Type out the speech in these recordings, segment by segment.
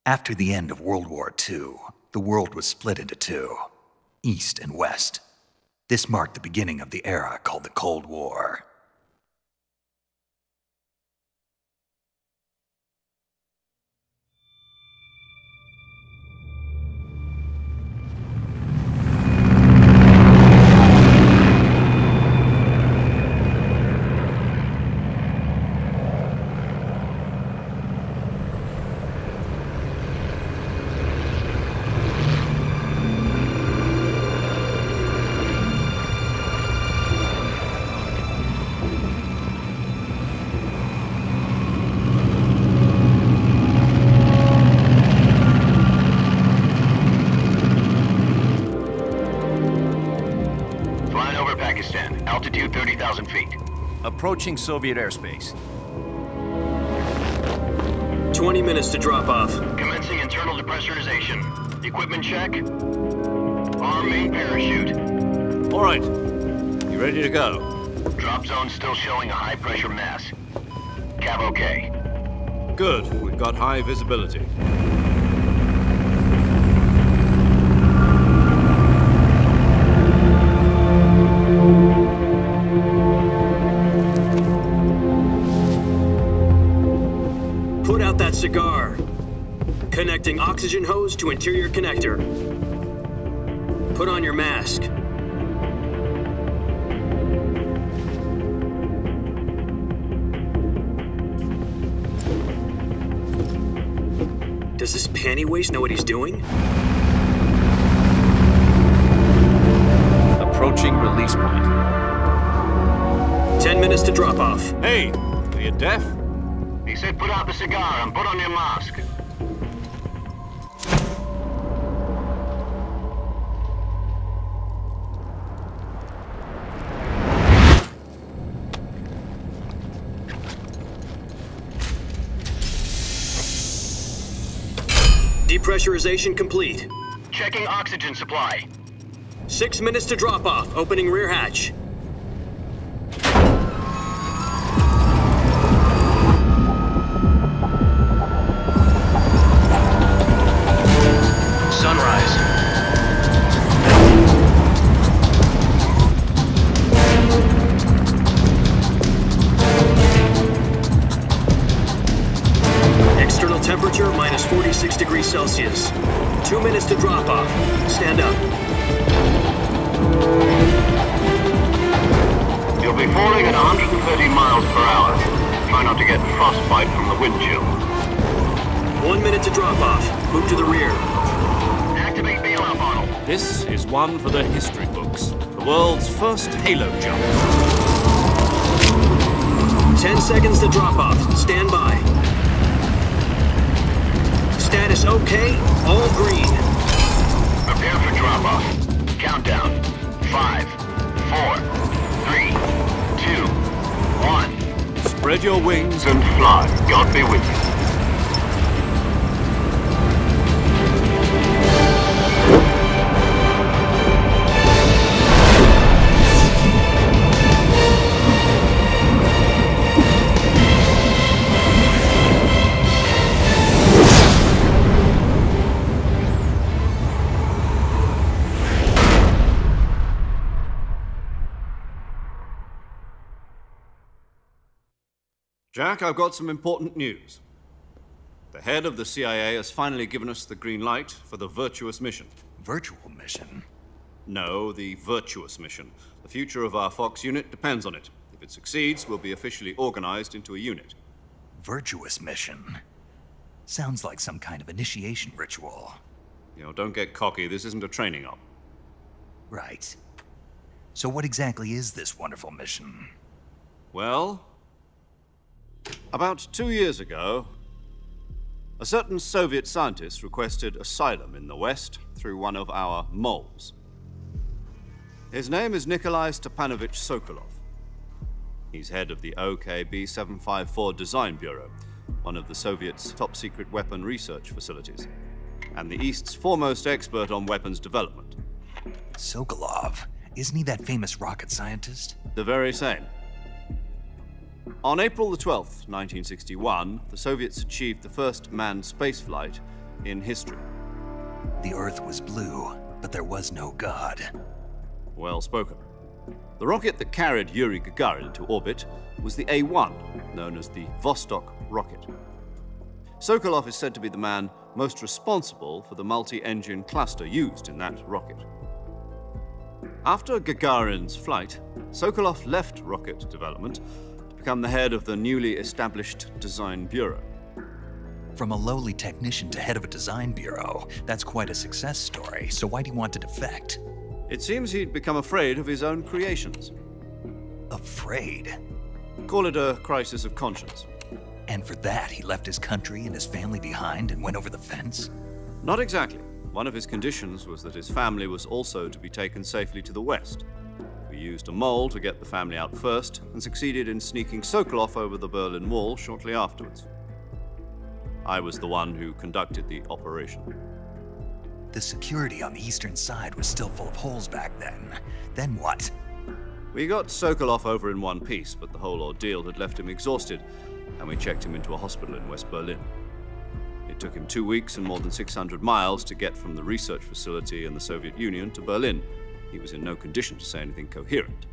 After the end of World War II, the world was split into two, East and West. This marked the beginning of the era called the Cold War. Altitude 30,000 feet. Approaching Soviet airspace. 20 minutes to drop off. Commencing internal depressurization. Equipment check. Arm main parachute. All right. You ready to go? Drop zone still showing a high pressure mass. Cav okay. Good. We've got high visibility. Put out that cigar. Connecting oxygen hose to interior connector. Put on your mask. Does this panty waste know what he's doing? Approaching release point. 10 minutes to drop off. Hey, are you deaf? He said put out the cigar and put on your mask. Depressurization complete. Checking oxygen supply. 6 minutes to drop off. Opening rear hatch. Sunrise. External temperature minus 46 degrees Celsius. 2 minutes to drop off. Stand up. You'll be falling at 130 miles per hour. Try not to get frostbite from the wind chill. 1 minute to drop off. Move to the rear. Activate bailout model. This is one for the history books. The world's first halo jump. 10 seconds to drop off. Stand by. Status okay. All green. Prepare for drop-off. Countdown. 5, 4, 3, 2, 1. Spread your wings And fly. God be with you. Jack, I've got some important news. The head of the CIA has finally given us the green light for the virtuous mission. Virtual mission? No, the virtuous mission. The future of our Fox unit depends on it. If it succeeds, we'll be officially organized into a unit. Virtuous mission? Sounds like some kind of initiation ritual. You know, don't get cocky. This isn't a training op. Right. So what exactly is this wonderful mission? Well, about 2 years ago, a certain Soviet scientist requested asylum in the West through one of our moles. His name is Nikolai Stepanovich Sokolov. He's head of the OKB 754 Design Bureau, one of the Soviets' top-secret weapon research facilities, and the East's foremost expert on weapons development. Sokolov? Isn't he that famous rocket scientist? The very same. On April the 12th, 1961, the Soviets achieved the first manned spaceflight in history. The Earth was blue, but there was no God. Well spoken. The rocket that carried Yuri Gagarin into orbit was the A-1, known as the Vostok rocket. Sokolov is said to be the man most responsible for the multi-engine cluster used in that rocket. After Gagarin's flight, Sokolov left rocket development to become the head of the newly established Design Bureau. From a lowly technician to head of a design bureau, that's quite a success story, so why do you want to defect? It seems he'd become afraid of his own creations. Afraid? Call it a crisis of conscience. And for that, he left his country and his family behind and went over the fence? Not exactly. One of his conditions was that his family was also to be taken safely to the west. We used a mole to get the family out first and succeeded in sneaking Sokolov over the Berlin Wall shortly afterwards. I was the one who conducted the operation. The security on the eastern side was still full of holes back then. Then what? We got Sokolov over in one piece, but the whole ordeal had left him exhausted, and we checked him into a hospital in West Berlin. It took him 2 weeks and more than 600 miles to get from the research facility in the Soviet Union to Berlin. He was in no condition to say anything coherent.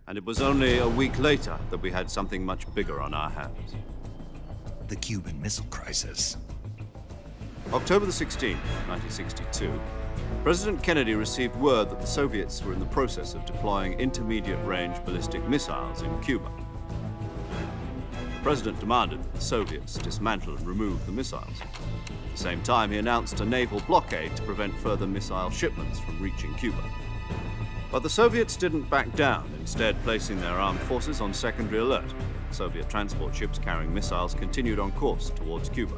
And it was only a week later that we had something much bigger on our hands. The Cuban Missile Crisis. October the 16th, 1962, President Kennedy received word that the Soviets were in the process of deploying intermediate-range ballistic missiles in Cuba. The President demanded that the Soviets dismantle and remove the missiles. At the same time, he announced a naval blockade to prevent further missile shipments from reaching Cuba. But the Soviets didn't back down, instead placing their armed forces on secondary alert. Soviet transport ships carrying missiles continued on course towards Cuba.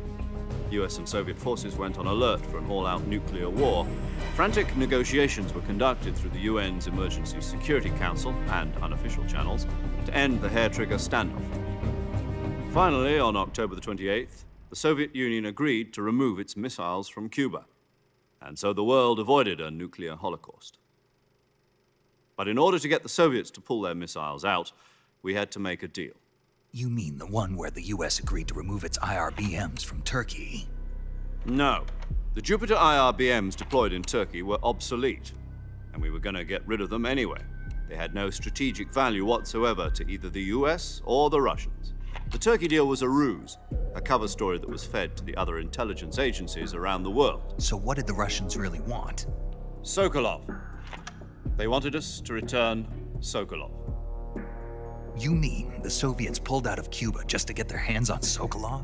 US and Soviet forces went on alert for an all-out nuclear war. Frantic negotiations were conducted through the UN's Emergency Security Council and unofficial channels to end the hair-trigger standoff. Finally, on October the 28th, the Soviet Union agreed to remove its missiles from Cuba. And so the world avoided a nuclear holocaust. But in order to get the Soviets to pull their missiles out, we had to make a deal. You mean the one where the US agreed to remove its IRBMs from Turkey? No. The Jupiter IRBMs deployed in Turkey were obsolete, and we were going to get rid of them anyway. They had no strategic value whatsoever to either the US or the Russians. The Turkey deal was a ruse, a cover story that was fed to the other intelligence agencies around the world. So what did the Russians really want? Sokolov. They wanted us to return Sokolov. You mean the Soviets pulled out of Cuba just to get their hands on Sokolov?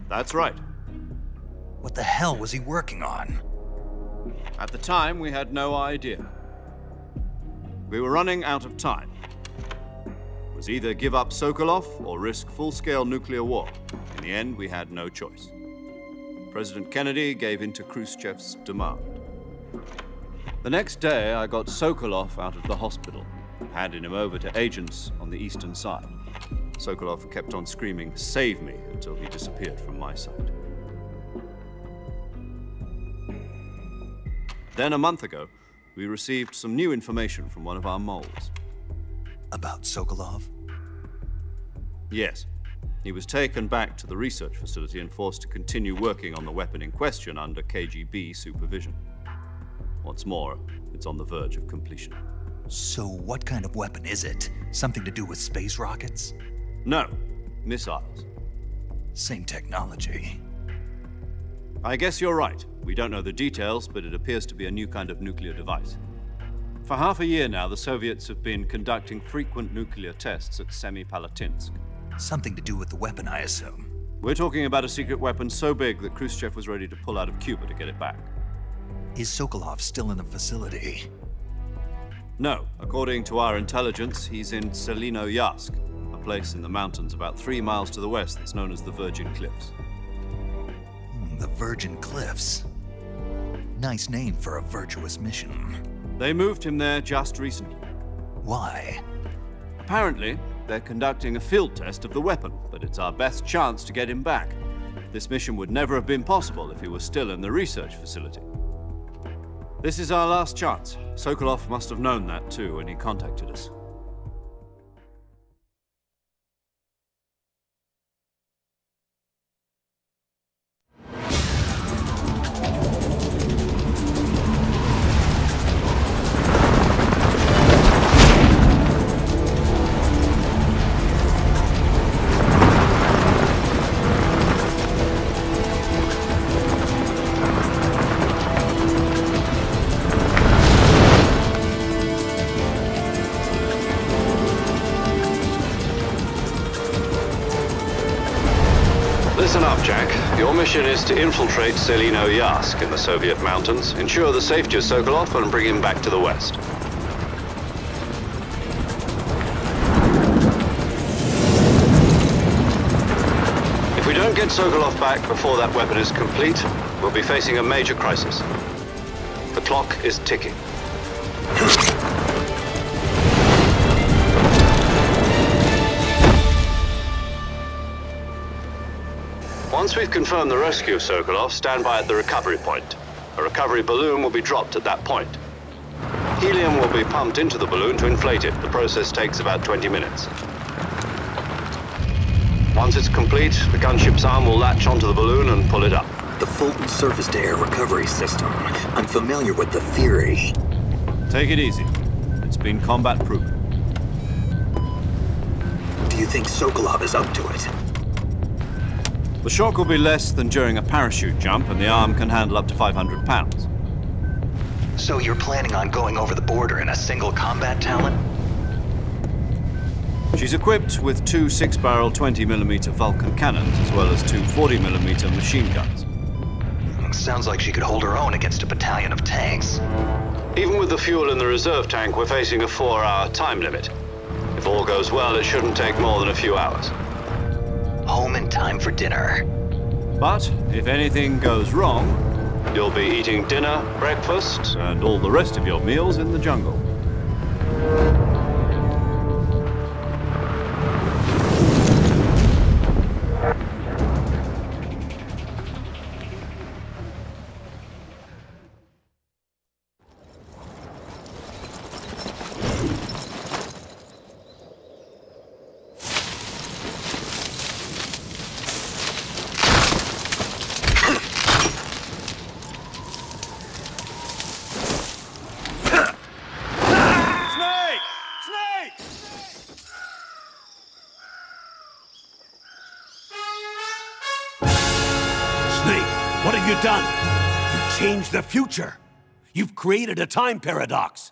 That's right. What the hell was he working on? At the time, we had no idea. We were running out of time. It was either give up Sokolov or risk full-scale nuclear war. In the end, we had no choice. President Kennedy gave in to Khrushchev's demand. The next day, I got Sokolov out of the hospital, handing him over to agents on the eastern side. Sokolov kept on screaming, "Save me," until he disappeared from my sight. Then a month ago, we received some new information from one of our moles. About Sokolov? Yes. He was taken back to the research facility and forced to continue working on the weapon in question under KGB supervision. What's more, it's on the verge of completion. So what kind of weapon is it? Something to do with space rockets? No, missiles. Same technology. I guess you're right. We don't know the details, but it appears to be a new kind of nuclear device. For half a year now, the Soviets have been conducting frequent nuclear tests at Semipalatinsk. Something to do with the weapon, I assume. We're talking about a secret weapon so big that Khrushchev was ready to pull out of Cuba to get it back. Is Sokolov still in the facility? No. According to our intelligence, he's in Selinoyarsk, a place in the mountains about 3 miles to the west that's known as the Virgin Cliffs. The Virgin Cliffs. Nice name for a virtuous mission. They moved him there just recently. Why? Apparently, they're conducting a field test of the weapon, but it's our best chance to get him back. This mission would never have been possible if he was still in the research facility. This is our last chance. Sokolov must have known that too when he contacted us. Listen up, Jack. Your mission is to infiltrate Selino-Yask in the Soviet mountains, ensure the safety of Sokolov, and bring him back to the West. If we don't get Sokolov back before that weapon is complete, we'll be facing a major crisis. The clock is ticking. Once we've confirmed the rescue of Sokolov, stand by at the recovery point. A recovery balloon will be dropped at that point. Helium will be pumped into the balloon to inflate it. The process takes about 20 minutes. Once it's complete, the gunship's arm will latch onto the balloon and pull it up. The Fulton surface-to-air recovery system. I'm familiar with the theory. Take it easy. It's been combat-proven. Do you think Sokolov is up to it? The shock will be less than during a parachute jump, and the arm can handle up to 500 pounds. So you're planning on going over the border in a single combat Talon? She's equipped with two 6-barrel 20mm Vulcan cannons, as well as two 40mm machine guns. Sounds like she could hold her own against a battalion of tanks. Even with the fuel in the reserve tank, we're facing a 4-hour time limit. If all goes well, it shouldn't take more than a few hours. Home in time for dinner. But if anything goes wrong, you'll be eating dinner, breakfast, and all the rest of your meals in the jungle. What have you done? You changed the future. You've created a time paradox.